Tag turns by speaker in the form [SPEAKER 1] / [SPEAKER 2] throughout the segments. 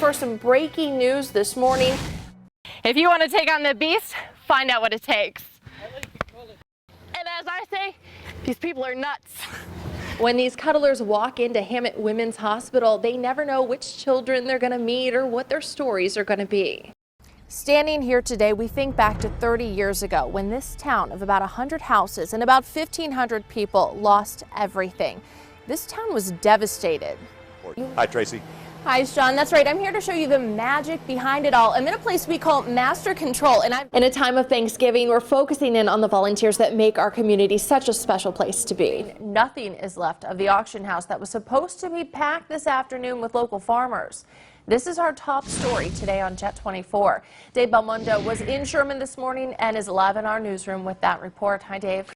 [SPEAKER 1] for some breaking news this morning. If you want to take on the beast, find out what it takes. And as I say, these people are nuts. When these cuddlers walk into Hammett Women's Hospital, they never know which children they're going to meet or what their stories are going to be. Standing here today, we think back to 30 years ago when this town of about 100 houses and about 1,500 people lost everything. This town was devastated.
[SPEAKER 2] Hi, Tracy.
[SPEAKER 1] Hi, Sean. That's right. I'm here to show you the magic behind it all. I'm in a place we call Master Control, and in a time of Thanksgiving, we're focusing in on the volunteers that make our community such a special place to be. Nothing is left of the auction house that was supposed to be packed this afternoon with local farmers. This is our top story today on Jet 24. Dave Belmondo was in Sherman this morning and is live in our newsroom with that report. Hi, Dave.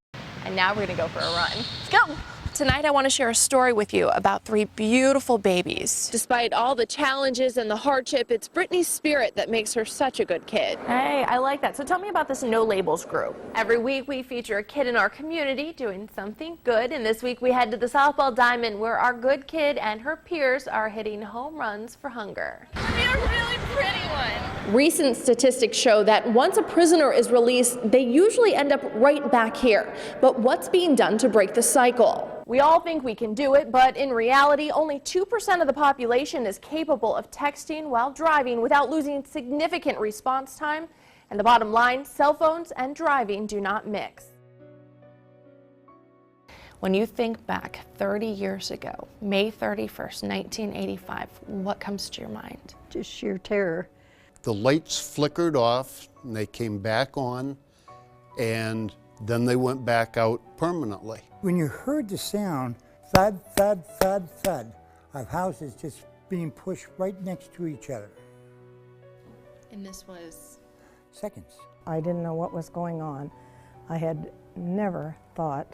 [SPEAKER 1] And now we're going to go for a run. Let's go. Tonight I want to share a story with you about 3 beautiful babies. Despite all the challenges and the hardship, it's Brittany's spirit that makes her such a good kid. Hey, I like that. So tell me about this No Labels group. Every week we feature a kid in our community doing something good, and this week we head to the softball diamond where our good kid and her peers are hitting home runs for hunger. Be a really pretty one. Recent statistics show that once a prisoner is released, they usually end up right back here. But what's being done to break the cycle? We all think we can do it, but in reality, only 2% of the population is capable of texting while driving without losing significant response time. And the bottom line, cell phones and driving do not mix. When you think back 30 years ago, May 31st, 1985, what comes to your mind?
[SPEAKER 3] Just sheer terror.
[SPEAKER 4] The lights flickered off and they came back on, and then they went back out permanently.
[SPEAKER 3] When you heard the sound, thud, thud, thud, thud, of houses just being pushed right next to each other.
[SPEAKER 1] And this was?
[SPEAKER 3] Seconds.
[SPEAKER 5] I didn't know what was going on. I had never thought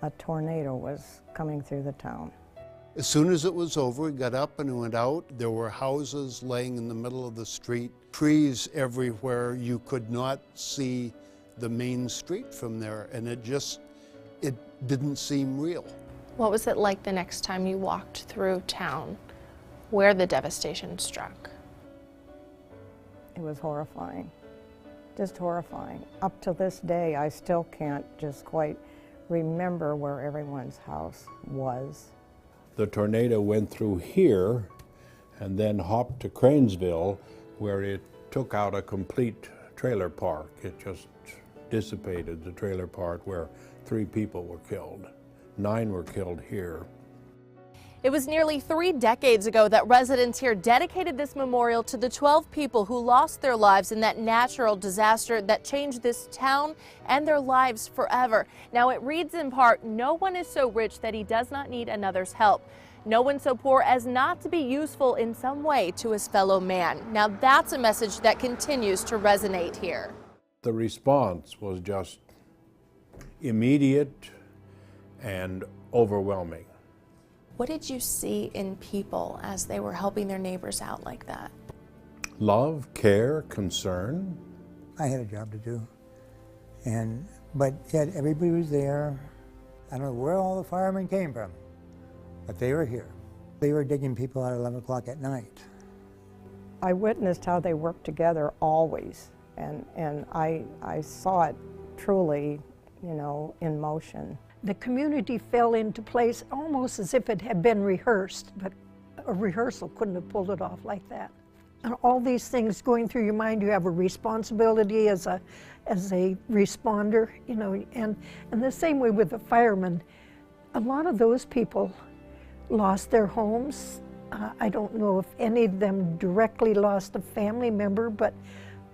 [SPEAKER 5] a tornado was coming through the town.
[SPEAKER 4] As soon as it was over, we got up and went out. There were houses laying in the middle of the street, trees everywhere. You could not see the main street from there, and it didn't seem real.
[SPEAKER 1] What was it like the next time you walked through town where the devastation struck?
[SPEAKER 5] It was horrifying, just horrifying. Up to this day, I still can't just quite remember where everyone's house was.
[SPEAKER 6] The tornado went through here and then hopped to Cranesville, where it took out a complete trailer park. It just dissipated the trailer park where 3 people were killed. 9 were killed here.
[SPEAKER 1] It was nearly 3 decades ago that residents here dedicated this memorial to the 12 people who lost their lives in that natural disaster that changed this town and their lives forever. Now it reads in part, "No one is so rich that he does not need another's help. No one so poor as not to be useful in some way to his fellow man." Now that's a message that continues to resonate here.
[SPEAKER 6] The response was just immediate and overwhelming.
[SPEAKER 1] What did you see in people as they were helping their neighbors out like that?
[SPEAKER 6] Love, care, concern.
[SPEAKER 3] I had a job to do, but yet everybody was there. I don't know where all the firemen came from, but they were here. They were digging people out at 11 o'clock at night.
[SPEAKER 5] I witnessed how they worked together always, and I saw it truly, in motion.
[SPEAKER 7] The community fell into place almost as if it had been rehearsed, but a rehearsal couldn't have pulled it off like that. And all these things going through your mind, you have a responsibility as a responder, and the same way with the firemen. A lot of those people lost their homes. I don't know if any of them directly lost a family member, but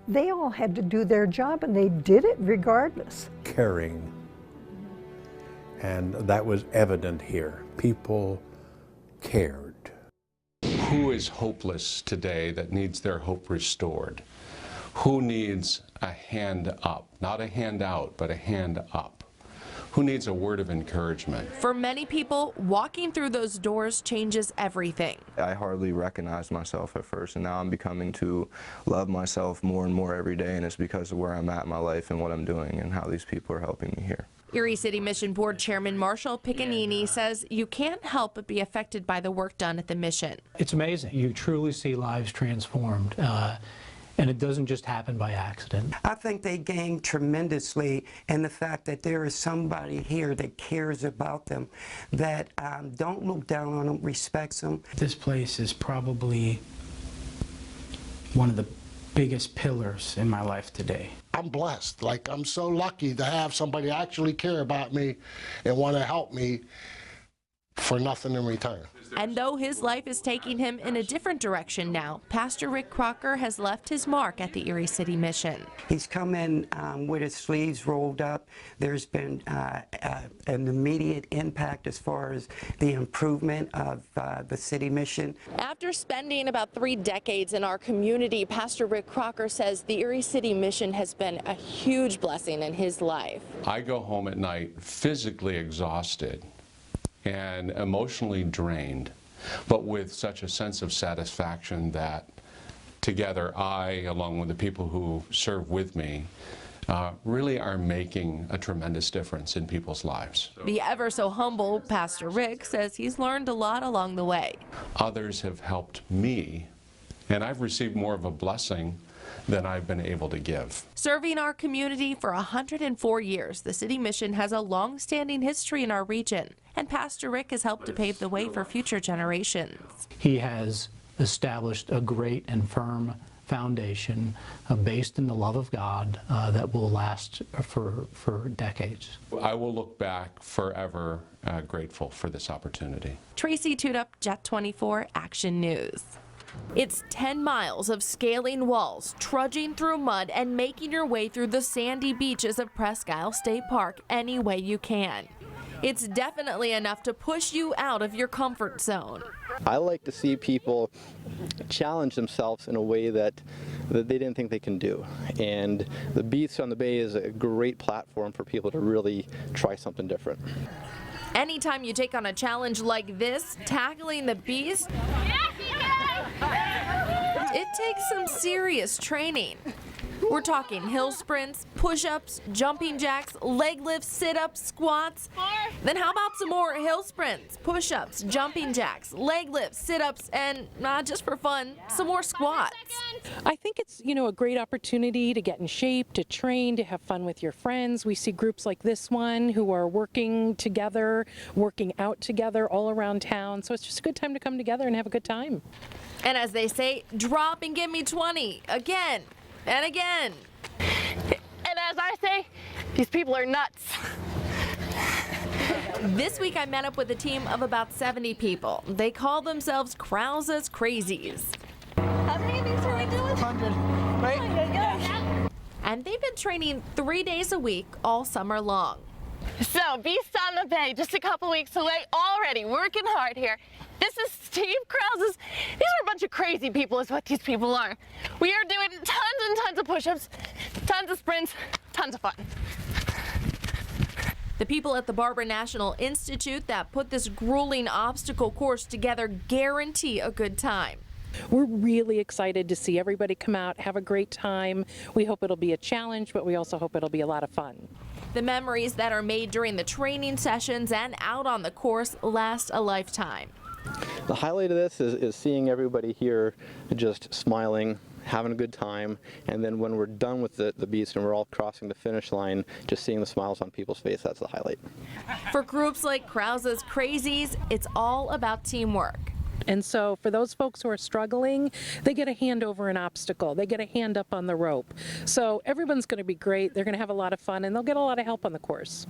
[SPEAKER 7] they all had to do their job, and they did it regardless.
[SPEAKER 6] Caring. And that was evident here. People cared.
[SPEAKER 8] Who is hopeless today that needs their hope restored? Who needs a hand up? Not a hand out, but a hand up. Who needs a word of encouragement?
[SPEAKER 1] For many people, walking through those doors changes everything.
[SPEAKER 9] I hardly recognized myself at first, and now I'm becoming to love myself more and more every day, and it's because of where I'm at in my life and what I'm doing and how these people are helping me here.
[SPEAKER 1] Erie City Mission Board Chairman Marshall Piccanini says you can't help but be affected by the work done at the mission.
[SPEAKER 2] It's amazing. You truly see lives transformed, and it doesn't just happen by accident.
[SPEAKER 10] I think they gain tremendously in the fact that there is somebody here that cares about them, that don't look down on them, respects them.
[SPEAKER 2] This place is probably one of the biggest pillars in my life today.
[SPEAKER 11] I'm blessed. Like, I'm so lucky to have somebody actually care about me and want to help me for nothing in return.
[SPEAKER 1] And though his life is taking him in a different direction now, Pastor Rick Crocker has left his mark at the Erie City Mission.
[SPEAKER 10] He's come in with his sleeves rolled up. There's been an immediate impact as far as the improvement of the city mission.
[SPEAKER 1] After spending about 3 decades in our community, Pastor Rick Crocker says the Erie City Mission has been a huge blessing in his life.
[SPEAKER 8] I go home at night physically exhausted and emotionally drained, but with such a sense of satisfaction that together I, along with the people who serve with me, really are making a tremendous difference in people's lives.
[SPEAKER 1] The ever so humble Pastor Rick says he's learned a lot along the way.
[SPEAKER 8] Others have helped me, and I've received more of a blessing than I've been able to give.
[SPEAKER 1] Serving our community for 104 years, the City Mission has a long-standing history in our region, and Pastor Rick has helped to pave the way for future generations.
[SPEAKER 2] He has established a great and firm foundation based in the love of God that will last for decades.
[SPEAKER 8] I will look back forever grateful for this opportunity.
[SPEAKER 1] Traci Teudhope, Jet 24, Action News. It's 10 miles of scaling walls, trudging through mud, and making your way through the sandy beaches of Presque Isle State Park any way you can. It's definitely enough to push you out of your comfort zone.
[SPEAKER 9] I like to see people challenge themselves in a way that they didn't think they can do. And the Beast on the Bay is a great platform for people to really try something different.
[SPEAKER 1] Anytime you take on a challenge like this, tackling the Beast, it takes some serious training. We're talking hill sprints, push-ups, jumping jacks, leg lifts, sit-ups, squats. Then how about some more hill sprints, push-ups, jumping jacks, leg lifts, sit-ups, and just for fun, some more squats.
[SPEAKER 12] I think it's, a great opportunity to get in shape, to train, to have fun with your friends. We see groups like this one who are working together, working out together all around town. So it's just a good time to come together and have a good time.
[SPEAKER 1] And as they say, drop and give me 20 again and again.
[SPEAKER 13] And as I say, these people are nuts.
[SPEAKER 1] This week I met up with a team of about 70 people. They call themselves Krause's Crazies.
[SPEAKER 13] How many of these are we doing?
[SPEAKER 2] 100, right?
[SPEAKER 13] Oh my gosh.
[SPEAKER 1] And they've been training 3 days a week all summer long.
[SPEAKER 13] So, Beast on the Bay, just a couple weeks away already, working hard here. This is Steve Krause's. These are a bunch of crazy people is what these people are. We are doing tons and tons of push-ups, tons of sprints, tons of fun.
[SPEAKER 1] The people at the Barber National Institute that put this grueling obstacle course together guarantee a good time.
[SPEAKER 12] We're really excited to see everybody come out, have a great time. We hope it'll be a challenge, but we also hope it'll be a lot of fun.
[SPEAKER 1] The memories that are made during the training sessions and out on the course last a lifetime.
[SPEAKER 9] The highlight of this is seeing everybody here just smiling, having a good time, and then when we're done with the Beast and we're all crossing the finish line, just seeing the smiles on people's face, that's the highlight.
[SPEAKER 1] For groups like Krause's Crazies, it's all about teamwork.
[SPEAKER 12] And so for those folks who are struggling, they get a hand over an obstacle. They get a hand up on the rope. So everyone's going to be great. They're going to have a lot of fun, and they'll get a lot of help on the course.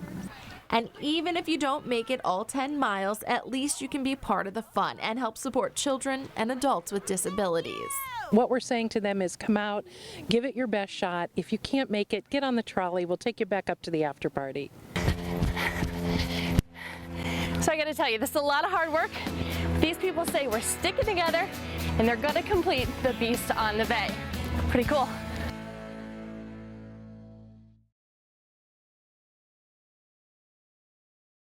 [SPEAKER 1] And even if you don't make it all 10 miles, at least you can be part of the fun and help support children and adults with disabilities.
[SPEAKER 12] What we're saying to them is come out, give it your best shot. If you can't make it, get on the trolley. We'll take you back up to the after party.
[SPEAKER 13] So I gotta tell you, this is a lot of hard work. These people say we're sticking together and they're gonna complete the Beast on the Bay. Pretty cool.